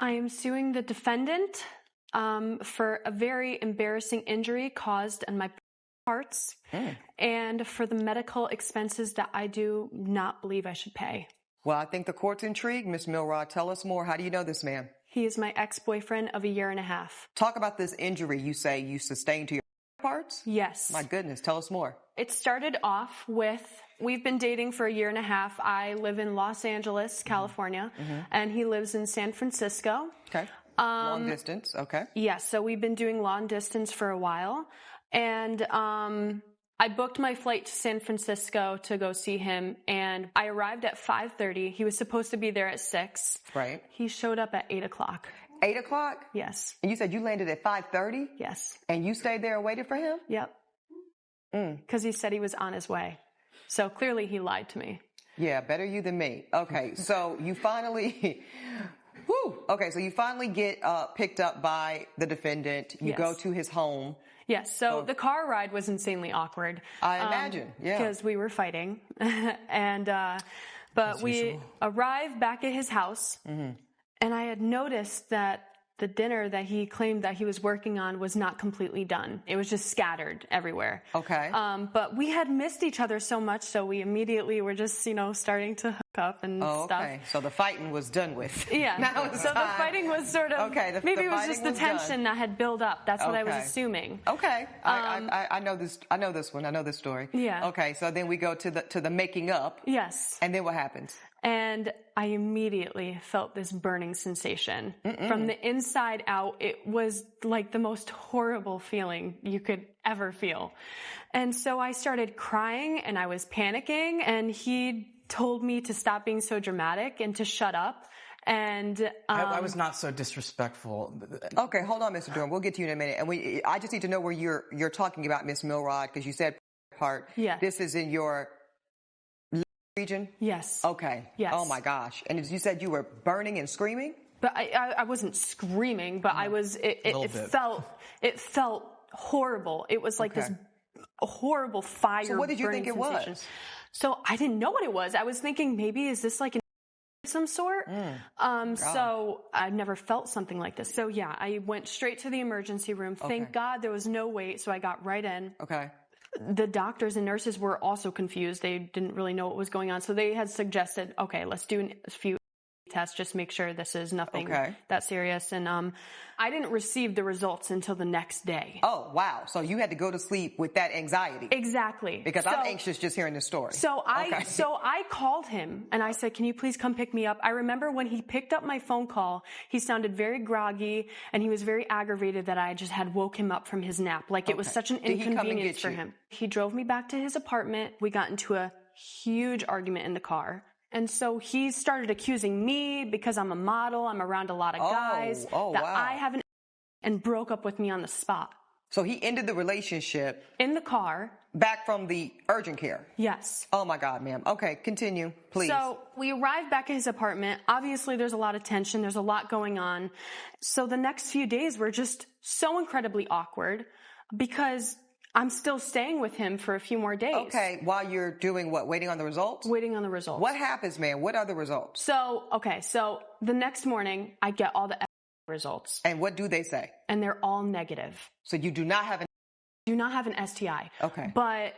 I am suing the defendant for a very embarrassing injury caused in my parts and for the medical expenses that I do not believe I should pay. Well, I think the court's intrigued. Ms. Milrod, tell us more. How do you know this man? He is my ex-boyfriend of a year and a half. Talk about this injury you say you sustained to your parts? Yes. My goodness, tell us more. It started off with, we've been dating for a year and a half. I live in Los Angeles, California, and he lives in San Francisco. Okay. Long distance, okay. Yes, so we've been doing long distance for a while. And I booked my flight to San Francisco to go see him, and I arrived at 5:30. He was supposed to be there at 6. Right. He showed up at 8 o'clock. 8 o'clock? Yes. And you said you landed at 5:30? Yes. And you stayed there and waited for him? Yep. Because he said he was on his way. So clearly he lied to me. Yeah, better you than me. Okay, so you finally... Okay, so you finally get picked up by the defendant. You go to his home. Yes, so the car ride was insanely awkward. I imagine, yeah. Because we were fighting. But we arrived back at his house, and I had noticed that the dinner that he claimed that he was working on was not completely done. It was just scattered everywhere. Okay. But we had missed each other so much, so we immediately were just, starting to hook up and stuff. Okay. So the fighting was done with. Yeah. So the fighting was sort of, maybe it was just the tension that had built up. That's what I was assuming. Okay. I know this. I know this one. I know this story. Yeah. Okay. So then we go to the making up. Yes. And then what happens? And I immediately felt this burning sensation. From the inside out. It was like the most horrible feeling you could ever feel. And so I started crying and I was panicking, and he told me to stop being so dramatic and to shut up. And I was not so disrespectful. Okay, hold on, Mr. Durham. We'll get to you in a minute. And I just need to know where you're talking about, Miss Milrod, because you said part. Yeah. This is in your region? Yes. Okay. Yes. Oh my gosh. And you said you were burning and screaming? But I wasn't screaming, but I was, it felt horrible. It was like this horrible fire. So what did you think it sensation. was? So I didn't know what it was. I was thinking, maybe is this like some sort? So I've never felt something like this. So yeah, I went straight to the emergency room. Thank God there was no wait. So I got right in. Okay. The doctors and nurses were also confused. They didn't really know what was going on. So they had suggested, okay, let's do a few tests, just make sure this is nothing that serious. And I didn't receive the results until the next day. Oh, wow. So you had to go to sleep with that anxiety. Exactly. Because I'm anxious just hearing this story. So I called him and I said, can you please come pick me up? I remember when he picked up my phone call, he sounded very groggy and he was very aggravated that I just had woke him up from his nap. Like it was such an inconvenience for him. He drove me back to his apartment. We got into a huge argument in the car. And so he started accusing me because I'm a model, I'm around a lot of guys, that I haven't, and broke up with me on the spot. So he ended the relationship. In the car. Back from the urgent care? Yes. Oh my God, ma'am. Okay, continue, please. So we arrived back at his apartment. Obviously there's a lot of tension, there's a lot going on. So the next few days were just so incredibly awkward because I'm still staying with him for a few more days. Okay, while you're doing what? Waiting on the results? Waiting on the results. What happens, man? What are the results? So the next morning, I get all the results. And what do they say? And they're all negative. So you do not have an STI. Okay. But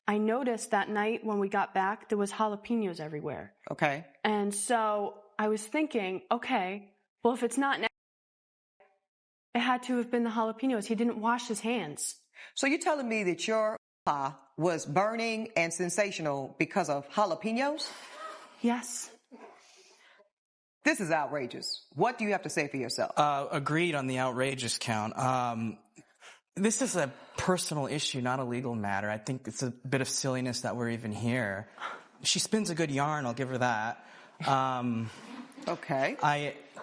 I noticed that night when we got back, there was jalapenos everywhere. Okay. And so I was thinking, okay, well, if it's not negative, it had to have been the jalapenos. He didn't wash his hands. So you're telling me that your was burning and sensational because of jalapenos? Yes. This is outrageous. What do you have to say for yourself? Agreed on the outrageous count. This is a personal issue, not a legal matter. I think it's a bit of silliness that we're even here. She spins a good yarn, I'll give her that. Okay.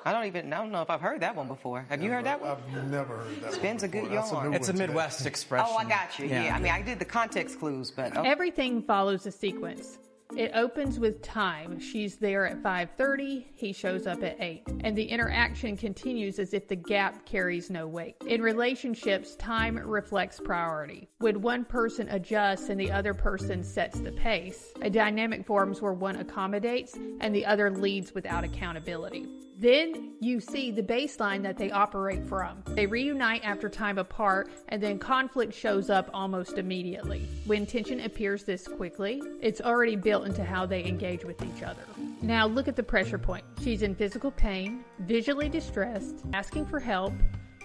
I don't know if I've heard that one before. Have you heard that one? I've never heard that Spins one. a good yarn. It's a Midwest expression. Oh, I got you. Yeah. I mean, I did the context clues, but... Okay. Everything follows a sequence. It opens with time. She's there at 5:30. He shows up at 8. And the interaction continues as if the gap carries no weight. In relationships, time reflects priority. When one person adjusts and the other person sets the pace, a dynamic forms where one accommodates and the other leads without accountability. Then you see the baseline that they operate from. They reunite after time apart, and then conflict shows up almost immediately. When tension appears this quickly, it's already built into how they engage with each other. Now look at the pressure point. She's in physical pain, visually distressed, asking for help,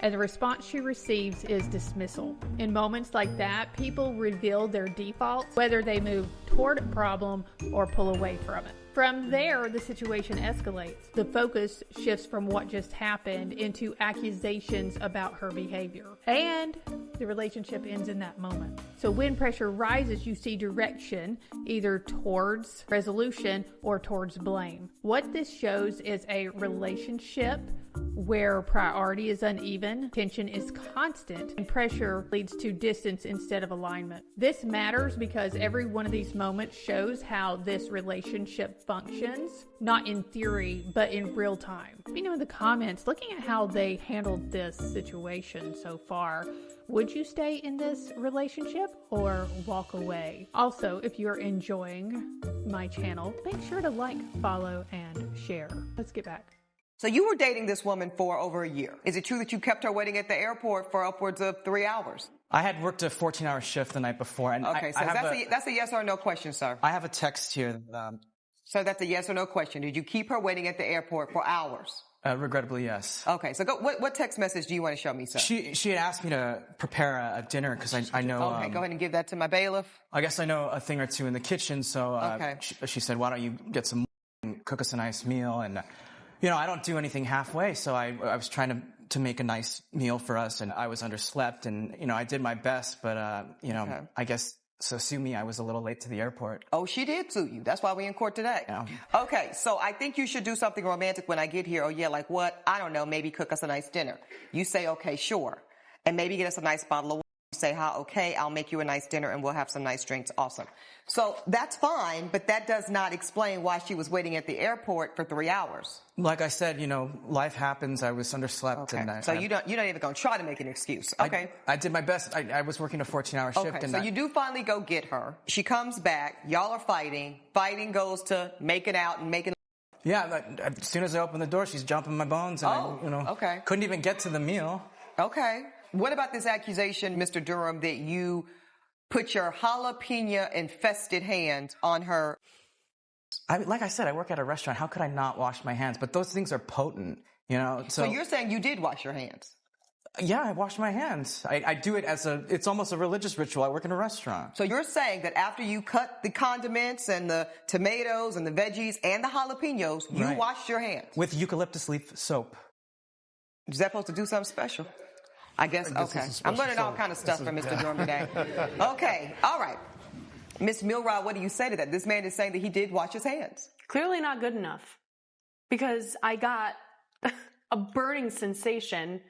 and the response she receives is dismissal. In moments like that, people reveal their defaults, whether they move toward a problem or pull away from it. From there, the situation escalates. The focus shifts from what just happened into accusations about her behavior. And the relationship ends in that moment. So when pressure rises, you see direction, either towards resolution or towards blame. What this shows is a relationship where priority is uneven, tension is constant, and pressure leads to distance instead of alignment. This matters because every one of these moments shows how this relationship functions, not in theory, but in real time. Let me know in the comments, looking at how they handled this situation so far, would you stay in this relationship or walk away? Also, if you're enjoying my channel, make sure to like, follow, and share. Let's get back. So you were dating this woman for over a year. Is it true that you kept her waiting at the airport for upwards of 3 hours? I had worked a 14-hour shift the night before. And okay, so that's a yes or no question, sir. I have a text here. So that's a yes or no question. Did you keep her waiting at the airport for hours? Regrettably, yes. Okay, so what text message do you want to show me, sir? She had asked me to prepare a dinner because I know... Okay, go ahead and give that to my bailiff. I guess I know a thing or two in the kitchen, so okay. she said, why don't you get some and cook us a nice meal? And... You know, I don't do anything halfway, so I was trying to make a nice meal for us, and I was underslept, and, you know, I did my best, but, you know, okay. I guess, so sue me, I was a little late to the airport. Oh, she did sue you. That's why we're in court today. Yeah. Okay, so I think you should do something romantic when I get here. Oh, yeah, like what? I don't know, maybe cook us a nice dinner. You say, okay, sure. And maybe get us a nice bottle of wine. You say, okay, I'll make you a nice dinner, and we'll have some nice drinks. Awesome. So that's fine, but that does not explain why she was waiting at the airport for 3 hours. Like I said, you know, life happens. I was underslept. Okay. And so you're not even going to try to make an excuse. Okay. I did my best. I was working a 14-hour shift. Okay. And so you do finally go get her. She comes back. Y'all are fighting. Fighting goes to making out and making. Yeah. As soon as I open the door, she's jumping my bones. And I couldn't even get to the meal. Okay. What about this accusation, Mr. Durham, that you put your jalapeno-infested hands on her? Like I said, I work at a restaurant. How could I not wash my hands? But those things are potent, you know. So you're saying you did wash your hands? Yeah, I wash my hands. I do it it's almost a religious ritual. I work in a restaurant. So you're saying that after you cut the condiments and the tomatoes and the veggies and the jalapenos, you washed your hands? With eucalyptus leaf soap. Is that supposed to do something special? I guess okay. I'm learning all kind of stuff from Mr. Durham today. Okay, all right. Miss Milrod, what do you say to that? This man is saying that he did wash his hands. Clearly not good enough, because I got a burning sensation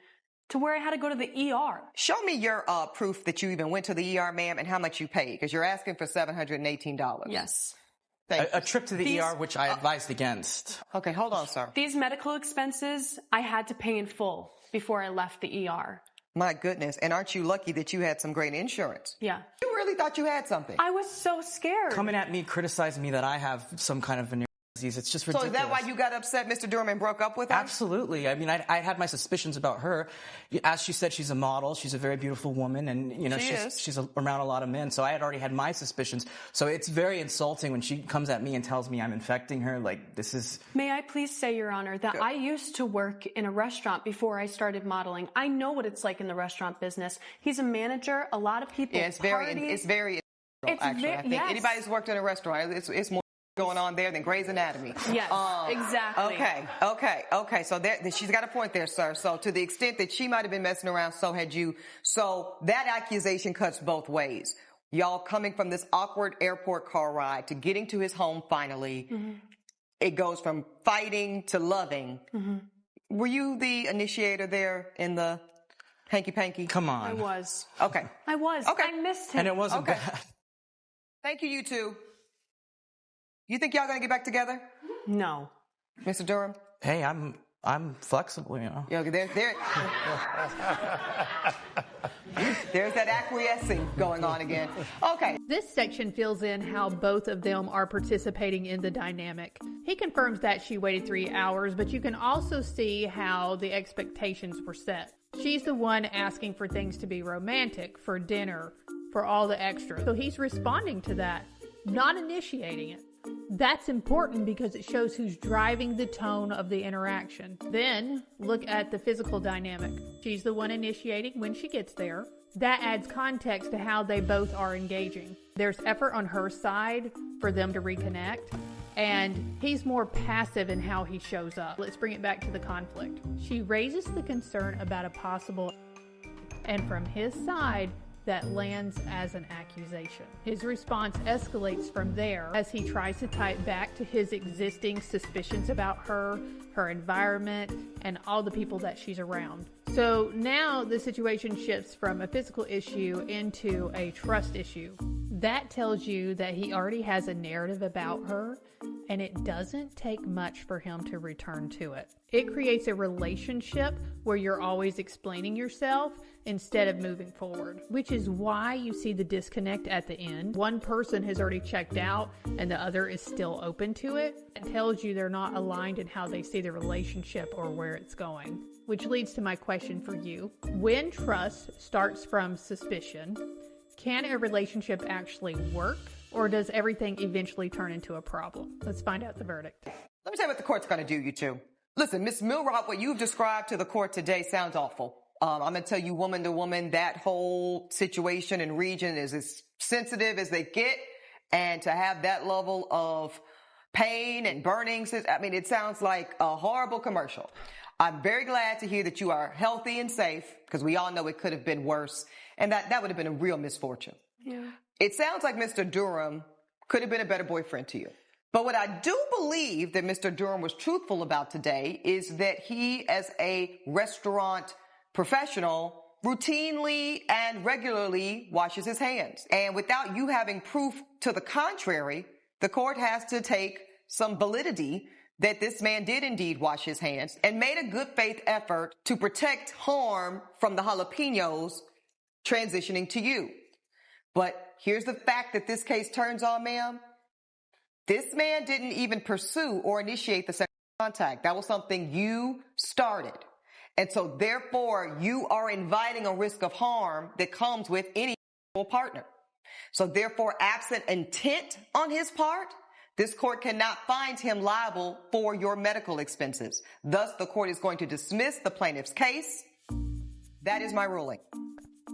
to where I had to go to the ER. Show me your proof that you even went to the ER, ma'am, and how much you paid, because you're asking for $718. Yes. A trip to the ER, which I advised against. Okay, hold on, sir. These medical expenses, I had to pay in full before I left the ER. My goodness. And aren't you lucky that you had some great insurance? Yeah. You really thought you had something. I was so scared. Coming at me, criticizing me that I have some kind of venereal disease. It's just ridiculous. So is that why you got upset, Mr. Durham, and broke up with her? Absolutely. I mean, I had my suspicions about her. As she said, she's a model. She's a very beautiful woman. And, you know, she's around a lot of men. So I had already had my suspicions. So it's very insulting when she comes at me and tells me I'm infecting her. Like, this is... May I please say, Your Honor, that I used to work in a restaurant before I started modeling. I know what it's like in the restaurant business. He's a manager. A lot of people party. It's very actually. I think anybody who's worked in a restaurant, it's more going on there than Grey's Anatomy. Yes, exactly. Okay. So she's got a point there, sir. So to the extent that she might have been messing around, so had you. So that accusation cuts both ways. Y'all coming from this awkward airport car ride to getting to his home finally. Mm-hmm. It goes from fighting to loving. Mm-hmm. Were you the initiator there in the hanky-panky? Come on. I was. Okay. I was. Okay. I missed him. And it wasn't bad. Thank you, you two. You think y'all gonna get back together? No. Mr. Durham? Hey, I'm I'm flexible, you know. Yeah, there's that acquiescing going on again. Okay. This section fills in how both of them are participating in the dynamic. He confirms that she waited 3 hours, but you can also see how the expectations were set. She's the one asking for things to be romantic, for dinner, for all the extras. So he's responding to that, not initiating it. That's important because it shows who's driving the tone of the interaction. Then look at the physical dynamic. She's the one initiating when she gets there. That adds context to how they both are engaging. There's effort on her side for them to reconnect, and he's more passive in how he shows up. Let's bring it back to the conflict. She raises the concern about a possible, and from his side, that lands as an accusation. His response escalates from there as he tries to tie it back to his existing suspicions about her, her environment, and all the people that she's around. So now the situation shifts from a physical issue into a trust issue. That tells you that he already has a narrative about her, and it doesn't take much for him to return to it. It creates a relationship where you're always explaining yourself instead of moving forward, which is why you see the disconnect at the end. One person has already checked out and the other is still open to it. It tells you they're not aligned in how they see the relationship or where it's going, which leads to my question for you. When trust starts from suspicion, can a relationship actually work, or does everything eventually turn into a problem? Let's find out the verdict. Let me tell you what the court's going to do, you two. Listen, Ms. Milroth, what you've described to the court today sounds awful. I'm going to tell you, woman to woman, that whole situation and region is as sensitive as they get. And to have that level of pain and burnings, I mean, it sounds like a horrible commercial. I'm very glad to hear that you are healthy and safe, because we all know it could have been worse. And that would have been a real misfortune. Yeah. It sounds like Mr. Durham could have been a better boyfriend to you. But what I do believe that Mr. Durham was truthful about today is that he, as a restaurant professional, routinely and regularly washes his hands. And without you having proof to the contrary, the court has to take some validity that this man did indeed wash his hands and made a good faith effort to protect harm from the jalapenos transitioning to you. But here's the fact that this case turns on, ma'am. This man didn't even pursue or initiate the sexual contact. That was something you started. And so therefore, you are inviting a risk of harm that comes with any partner. So therefore, absent intent on his part, this court cannot find him liable for your medical expenses. Thus, the court is going to dismiss the plaintiff's case. That is my ruling.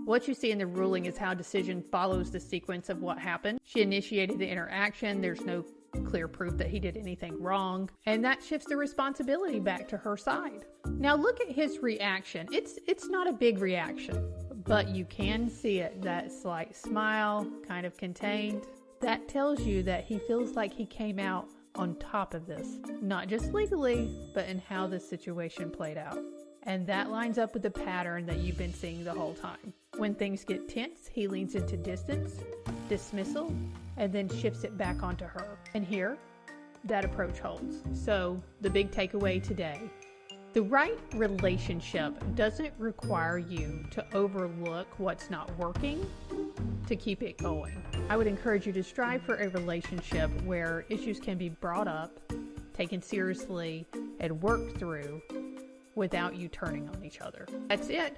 What you see in the ruling is how decision follows the sequence of what happened. She initiated the interaction. There's no clear proof that he did anything wrong. And that shifts the responsibility back to her side. Now look at his reaction. It's not a big reaction, but you can see it. That slight smile, kind of contained. That tells you that he feels like he came out on top of this. Not just legally, but in how the situation played out. And that lines up with the pattern that you've been seeing the whole time. When things get tense, he leans into distance, dismissal, and then shifts it back onto her. And here, that approach holds. So the big takeaway today, the right relationship doesn't require you to overlook what's not working to keep it going. I would encourage you to strive for a relationship where issues can be brought up, taken seriously, and worked through without you turning on each other. That's it.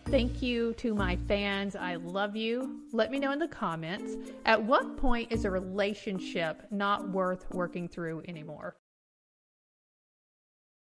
Thank you to my fans. I love you. Let me know in the comments, at what point is a relationship not worth working through anymore?